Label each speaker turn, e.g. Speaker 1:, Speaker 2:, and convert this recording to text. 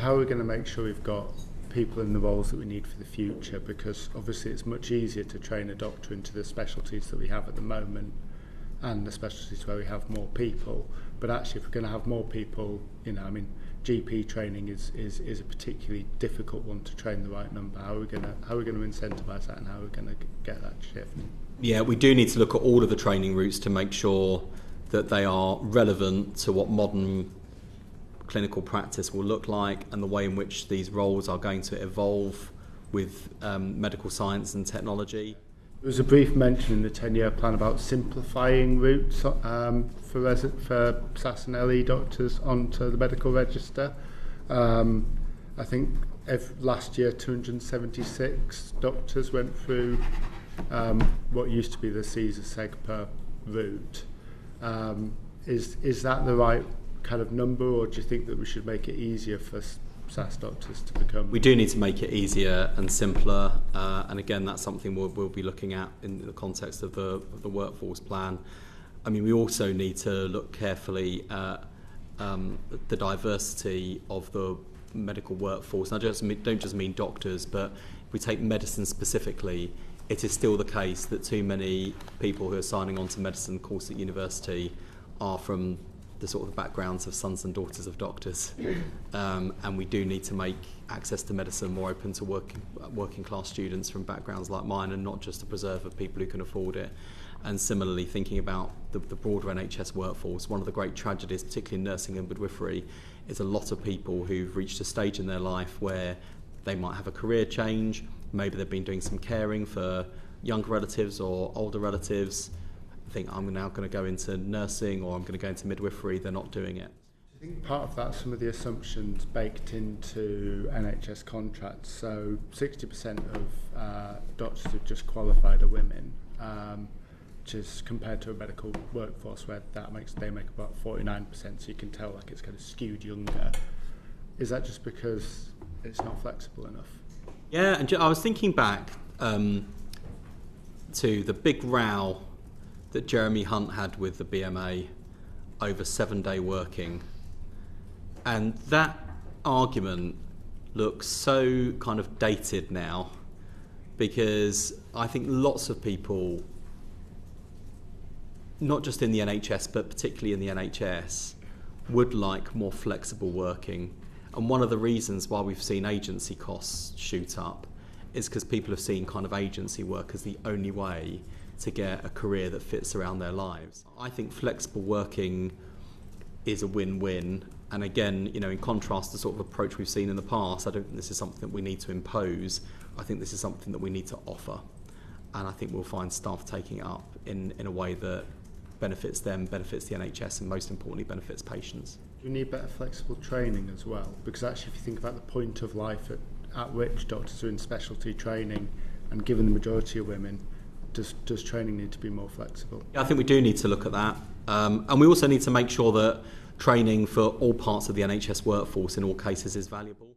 Speaker 1: How are we going to make sure we've got people in the roles that we need for the future? Because obviously it's much easier to train a doctor into the specialties that we have at the moment and the specialties where we have more people. But actually, if we're going to have more people, GP training is a particularly difficult one to train the right number. How are we going to incentivise that, and how are we going to get that shift?
Speaker 2: Yeah, we do need to look at all of the training routes to make sure that they are relevant to what modern clinical practice will look like and the way in which these roles are going to evolve with medical science and technology.
Speaker 1: There was a brief mention in the 10-year plan about simplifying routes for SAS and LE doctors onto the medical register. I think last year 276 doctors went through what used to be the CSER-SEGPA route. Is that the right kind of number, or do you think that we should make it easier for SAS doctors to become?
Speaker 2: We do need to make it easier and simpler, and again that's something we'll be looking at in the context of the workforce plan. I mean, we also need to look carefully at the diversity of the medical workforce. And I don't just mean doctors, but if we take medicine specifically, it is still the case that too many people who are signing on to medicine course at university are from the sort of backgrounds of sons and daughters of doctors, and we do need to make access to medicine more open to working class students from backgrounds like mine, and not just to preserve of people who can afford it. And similarly, thinking about the broader NHS workforce, one of the great tragedies, particularly in nursing and midwifery, is a lot of people who've reached a stage in their life where they might have a career change. Maybe they've been doing some caring for younger relatives or older relatives. Think I'm now going to go into nursing or I'm going to go into midwifery. They're not doing it.
Speaker 1: I think part of that's some of the assumptions baked into NHS contracts. So 60% of doctors who've just qualified are women, which is compared to a medical workforce where they make about 49%. So you can tell like it's kind of skewed younger. Is that just because it's not flexible enough?
Speaker 2: Yeah, and I was thinking back to the big row that Jeremy Hunt had with the BMA over 7-day working. And that argument looks so kind of dated now, because I think lots of people, not just in the NHS, but particularly in the NHS, would like more flexible working. And one of the reasons why we've seen agency costs shoot up is because people have seen kind of agency work as the only way to get a career that fits around their lives. I think flexible working is a win-win, and again, in contrast to the sort of approach we've seen in the past, I don't think this is something that we need to impose. I think this is something that we need to offer, and I think we'll find staff taking it up in a way that benefits them, benefits the NHS, and most importantly benefits patients.
Speaker 1: We need better flexible training as well, because actually if you think about the point of life at which doctors are in specialty training, and given the majority of women, does training need to be more flexible?
Speaker 2: Yeah, I think we do need to look at that. And we also need to make sure that training for all parts of the NHS workforce in all cases is valuable.